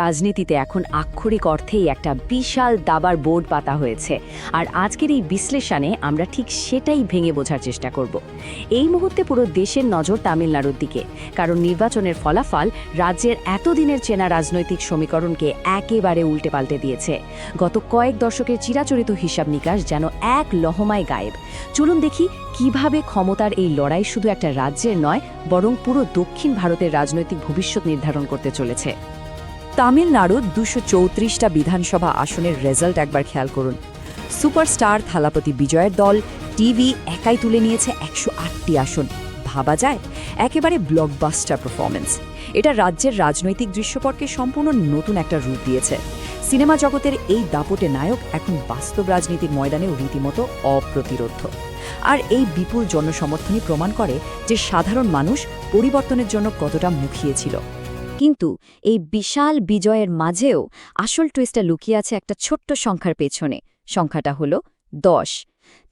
রাজনীতিতে এখন আক্ষরিক অর্থেই একটা বিশাল দাবার বোর্ড পাতা হয়েছে, আর আজকের এই বিশ্লেষণে আমরা ঠিক সেটাই ভেঙে বোঝার চেষ্টা করব। এই মুহূর্তে পুরো দেশের নজর তামিলনাড়ুর দিকে, কারণ নির্বাচনের ফলাফল রাজ্যের এতদিনের চেনা রাজনৈতিক সমীকরণকে একেবারে উল্টে পাল্টে দিয়েছে। গত কয়েক দশকের চিরাচরিত হিসাব নিকাশ যেন এক লহমায় গায়েব। চলুন দেখি কিভাবে ক্ষমতার এই লড়াই শুধু একটা রাজ্যের নয়, বরং পুরো দক্ষিণ ভারতের রাজনৈতিক ভবিষ্যৎ নির্ধারণ করতে চলেছে। তামিলনাড়ুর ২৩৪টা বিধানসভা আসনের রেজাল্ট একবার খেয়াল করুন। সুপারস্টার থালাপতি বিজয়ের দল টিভি একাই তুলে নিয়েছে ১০৮টি আসন। ভাবা যায়, একেবারে ব্লকবাস্টার পারফরমেন্স। এটা রাজ্যের রাজনৈতিক দৃশ্যপটকে সম্পূর্ণ নতুন একটা রূপ দিয়েছে। সিনেমা জগতের এই দাপটে নায়ক এখন বাস্তব রাজনীতির ময়দানেও রীতিমতো অপ্রতিরোধ্য। আর এই বিপুল জনসমর্থনই প্রমাণ করে যে সাধারণ মানুষ পরিবর্তনের জন্য কতটা মুখিয়েছিল। কিন্তু এই বিশাল বিজয়ের মাঝেও আসল টুইস্টটা লুকিয়ে আছে একটা ছোট্ট সংখ্যার পেছনে। সংখ্যাটা হলো ১০।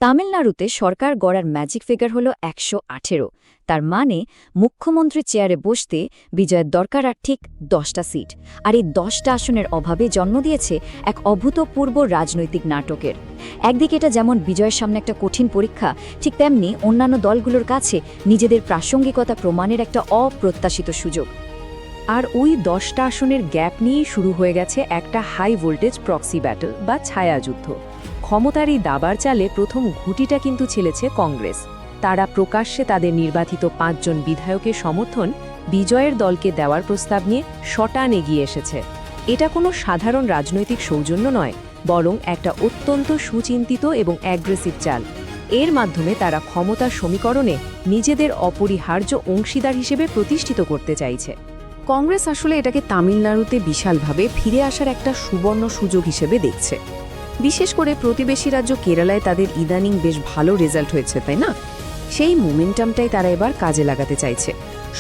তামিলনাড়ুতে সরকার গড়ার ম্যাজিক ফিগার হলো ১১৮। তার মানে মুখ্যমন্ত্রীর চেয়ারে বসতে বিজয়ের দরকার আর ঠিক ১০টা সিট। আর এই ১০টা আসনের অভাবে জন্ম দিয়েছে এক অভূতপূর্ব রাজনৈতিক নাটকের। একদিকে এটা যেমন বিজয়ের সামনে একটা কঠিন পরীক্ষা, ঠিক তেমনি অন্যান্য দলগুলোর কাছে নিজেদের প্রাসঙ্গিকতা প্রমাণের একটা অপ্রত্যাশিত সুযোগ। আর ওই ১০টা আসনের গ্যাপ নিয়েই শুরু হয়ে গেছে একটা হাই ভোল্টেজ প্রক্সি ব্যাটল বা ছায়াযুদ্ধ। ক্ষমতার এই দাবার চালে প্রথম ঘুঁটিটা কিন্তু ছেলেছে কংগ্রেস। তারা প্রকাশ্যে তাদের নির্বাচিত ৫ জন বিধায়কের সমর্থন বিজয়ের দলকে দেওয়ার প্রস্তাব নিয়ে শটান এগিয়ে এসেছে। এটা কোনো সাধারণ রাজনৈতিক সৌজন্য নয়, বরং একটা অত্যন্ত সুচিন্তিত এবং অ্যাগ্রেসিভ চাল। এর মাধ্যমে তারা ক্ষমতার সমীকরণে নিজেদের অপরিহার্য অংশীদার হিসেবে প্রতিষ্ঠিত করতে চাইছে। কংগ্রেস আসলে এটাকে তামিলনাড়ুতে বিশালভাবে ফিরে আসার একটা সুবর্ণ সুযোগ হিসেবে দেখছে। বিশেষ করে প্রতিবেশী রাজ্য কেরালায় তাদের ইদানিং বেশ ভালো রেজাল্ট হয়েছে, তাই না? সেই মোমেন্টামটাই তারা এবার কাজে লাগাতে চাইছে।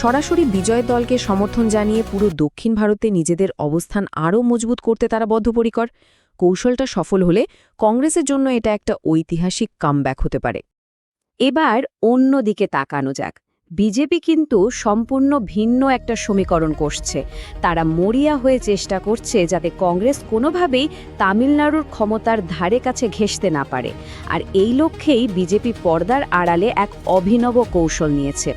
সরাসরি বিজয় দলকে সমর্থন জানিয়ে পুরো দক্ষিণ ভারতে নিজেদের অবস্থান আরও মজবুত করতে তারা বদ্ধপরিকর। কৌশলটা সফল হলে কংগ্রেসের জন্য এটা একটা ঐতিহাসিক কামব্যাক হতে পারে। এবার অন্যদিকে তাকানো যাক। বিজেপি কিন্তু সম্পূর্ণ ভিন্ন একটা সমীকরণ কষছে। তারা মরিয়া হয়ে চেষ্টা করছে যাতে কংগ্রেস কোনোভাবেই তামিলনাড়ুর ক্ষমতার ধারে কাছে ঘেঁষতে না পারে। আর এই লক্ষ্যেই বিজেপি পর্দার আড়ালে এক অভিনব কৌশল নিয়েছে।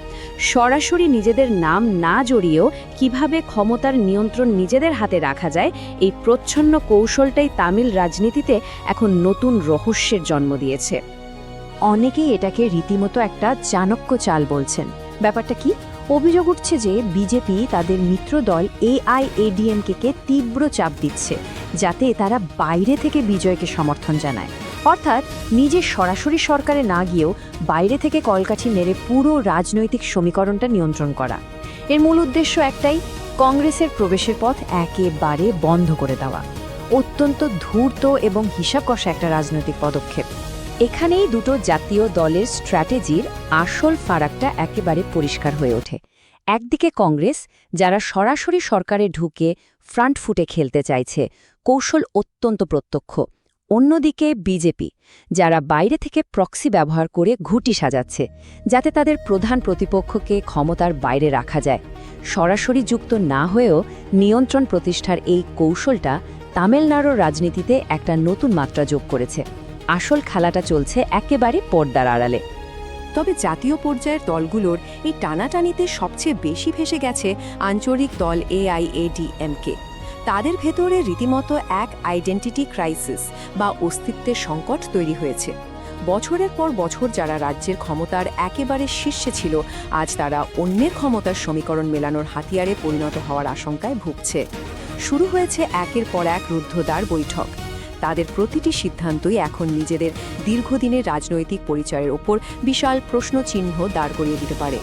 সরাসরি নিজেদের নাম না জড়িয়েও কিভাবে ক্ষমতার নিয়ন্ত্রণ নিজেদের হাতে রাখা যায়, এই প্রচ্ছন্ন কৌশলটাই তামিল রাজনীতিতে এখন নতুন রহস্যের জন্ম দিয়েছে। অনেকেই এটাকে রীতিমতো একটা চাণক্য চাল বলছেন। ব্যাপারটা কি? অভিযোগ উঠছে যে বিজেপি তাদের মিত্র দল এআইএডিএমকে তীব্র চাপ দিচ্ছে, যাতে তারা বাইরে থেকে বিজয়কে সমর্থন জানায়। অর্থাৎ নিজে সরাসরি সরকারে না গিয়েও বাইরে থেকে কলকাঠি নেড়ে পুরো রাজনৈতিক সমীকরণটা নিয়ন্ত্রণ করা। এর মূল উদ্দেশ্য একটাই, কংগ্রেসের প্রবেশের পথ একেবারে বন্ধ করে দেওয়া। অত্যন্ত ধূর্ত এবং হিসাব কষা একটা রাজনৈতিক পদক্ষেপ। এখানেই দুটো জাতীয় দলের স্ট্র্যাটেজির আসল ফারাকটা একেবারে পরিষ্কার হয়ে ওঠে। একদিকে কংগ্রেস, যারা সরাসরি সরকারে ঢুকে ফ্রন্ট ফুটে খেলতে চাইছে, কৌশল অত্যন্ত প্রত্যক্ষ। অন্যদিকে বিজেপি, যারা বাইরে থেকে প্রক্সি ব্যবহার করে ঘুঁটি সাজাচ্ছে, যাতে তাদের প্রধান প্রতিপক্ষকে ক্ষমতার বাইরে রাখা যায়। সরাসরি যুক্ত না হয়েও নিয়ন্ত্রণ প্রতিষ্ঠার এই কৌশলটা তামিলনাড়ুর রাজনীতিতে একটা নতুন মাত্রা যোগ করেছে। আসল খেলাটা চলছে একেবারে পর্দার আড়ালে। তবে জাতীয় পর্যায়ের দলগুলোর এই টানাটানিতে সবচেয়ে বেশি ভেসে গেছে আঞ্চলিক দল এআইএডিএমকে। তাদের ভেতরে রীতিমতো এক আইডেন্টিটি ক্রাইসিস বা অস্তিত্বের সংকট তৈরি হয়েছে। বছরের পর বছর যারা রাজ্যের ক্ষমতার একেবারে শীর্ষে ছিল, আজ তারা অন্যের ক্ষমতার সমীকরণ মেলানোর হাতিয়ারে পরিণত হওয়ার আশঙ্কায় ভুগছে। শুরু হয়েছে একের পর এক রুদ্ধদ্বার বৈঠক। তাদের প্রতিটি সিদ্ধান্তই এখন নিজেদের দীর্ঘদিনের রাজনৈতিক পরিচয়ের ওপর বিশাল প্রশ্নচিহ্ন দাঁড় করিয়ে দিতে পারে।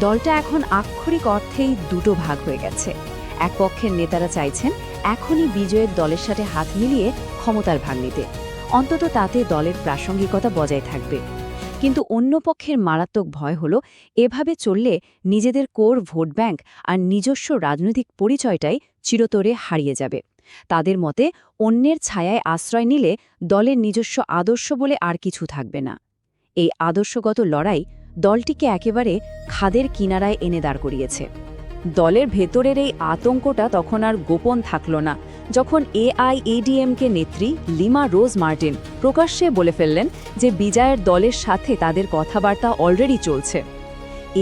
দলটা এখন আক্ষরিক অর্থেই দুটো ভাগ হয়ে গেছে। এক পক্ষের নেতারা চাইছেন এখনই বিজয়ের দলের সাথে হাত মিলিয়ে ক্ষমতার ভাগ নিতে, অন্তত তাতে দলের প্রাসঙ্গিকতা বজায় থাকবে। কিন্তু অন্য পক্ষের মারাত্মক ভয় হল, এভাবে চললে নিজেদের কোর ভোট ব্যাংক আর নিজস্ব রাজনৈতিক পরিচয়টাই চিরতরে হারিয়ে যাবে। তাদের মতে অন্যের ছায়ায় আশ্রয় নিলে দলের নিজস্ব আদর্শ বলে আর কিছু থাকবে না। এই আদর্শগত লড়াই দলটিকে একেবারে খাদের কিনারায় এনে দাঁড় করিয়েছে। দলের ভেতরের এই আতঙ্কটা তখন আর গোপন থাকল না, যখন এআইএডিএমকে নেত্রী লিমা রোজ মার্টিন প্রকাশ্যে বলে ফেললেন যে বিজয়ের দলের সাথে তাদের কথাবার্তা অলরেডি চলছে।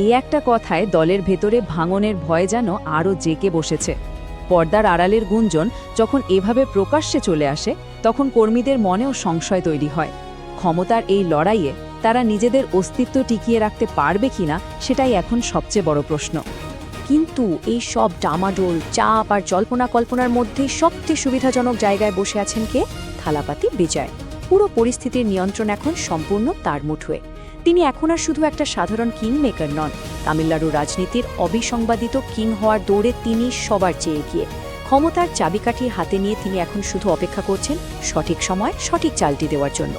এই একটা কথায় দলের ভেতরে ভাঙনের ভয় যেন আরও জেঁকে বসেছে। পর্দার আড়ালের গুঞ্জন যখন এভাবে প্রকাশ্যে চলে আসে, তখন কর্মীদের মনেও সংশয় তৈরি হয়। ক্ষমতার এই লড়াইয়ে তারা নিজেদের অস্তিত্ব টিকিয়ে রাখতে পারবে কিনা, সেটাই এখন সবচেয়ে বড় প্রশ্ন। কিন্তু এই সব ডামাডোল, চাপ আর জল্পনা কল্পনার মধ্যে সবচেয়ে সুবিধাজনক জায়গায় বসে আছেন কে? থালাপাতি বিজয়। পুরো পরিস্থিতির নিয়ন্ত্রণ এখন সম্পূর্ণ তার মুঠোয়। তিনি এখন আর শুধু একটা সাধারণ কিং মেকার নন, তামিলনাড়ু রাজনীতির অবিসংবাদিত কিং হওয়ার দৌড়ে তিনি সবার চেয়ে এগিয়ে। ক্ষমতার চাবিকাঠি হাতে নিয়ে তিনি এখন শুধু অপেক্ষা করছেন সঠিক সময় সঠিক চালটি দেওয়ার জন্য।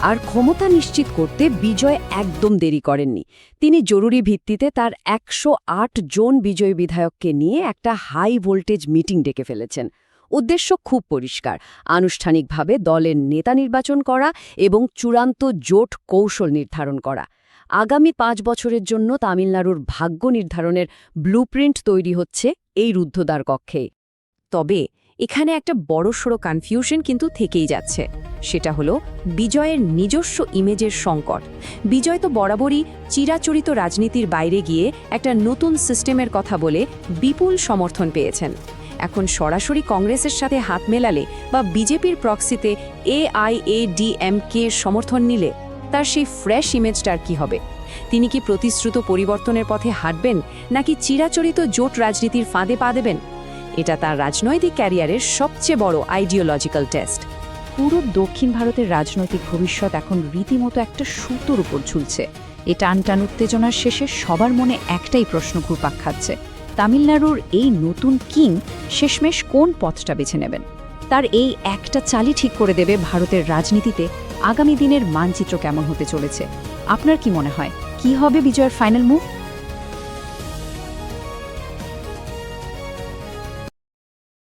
আর ক্ষমতা নিশ্চিত করতে বিজয় একদম দেরি করেননি। তিনি জরুরি ভিত্তিতে তার 108 জন বিজয়ী বিধায়ককে নিয়ে একটা হাই ভোল্টেজ মিটিং ডেকে ফেলেছেন। উদ্দেশ্য খুব পরিষ্কার, আনুষ্ঠানিকভাবে দলের নেতা নির্বাচন করা এবং চূড়ান্ত জোট কৌশল নির্ধারণ করা। আগামী 5 বছরের জন্য তামিলনাড়ুর ভাগ্য নির্ধারণের ব্লুপ্রিন্ট তৈরি হচ্ছে এই রুদ্ধদ্বার কক্ষে। তবে এখানে একটা বড়সড় কনফিউশন কিন্তু থেকেই যাচ্ছে। সেটা হলো বিজয়ের নিজস্ব ইমেজের সংকট। বিজয় তো বরাবরই চিরাচরিত রাজনীতির বাইরে গিয়ে একটা নতুন সিস্টেমের কথা বলে বিপুল সমর্থন পেয়েছেন। এখন সরাসরি কংগ্রেসের সাথে হাত মেলালে বা বিজেপির প্রক্সিতে এআইএডিএমকে সমর্থন নিলে তার সেই ফ্রেশ ইমেজটার কি হবে? তিনি কি প্রতিশ্রুত পরিবর্তনের পথে হাঁটবেন, নাকি চিরাচরিত জোট রাজনীতির ফাঁদে পা দেবেন? এটা তার রাজনৈতিক ক্যারিয়ারের সবচেয়ে বড় আইডিওলজিক্যাল টেস্ট। পুরো দক্ষিণ ভারতের রাজনৈতিক ভবিষ্যৎ এখন রীতিমতো একটা সুতোর উপর ঝুলছে। এই টানটান উত্তেজনার শেষে সবার মনে একটাই প্রশ্ন ঘুরপাক খাচ্ছে, তামিলনাড়ুর এই নতুন কিং শেষমেশ কোন পথটা বেছে নেবেন? তার এই একটা চালই ঠিক করে দেবে ভারতের রাজনীতিতে আগামী দিনের মানচিত্র কেমন হতে চলেছে। আপনার কি মনে হয়, কি হবে বিজয়ের ফাইনাল মুভ?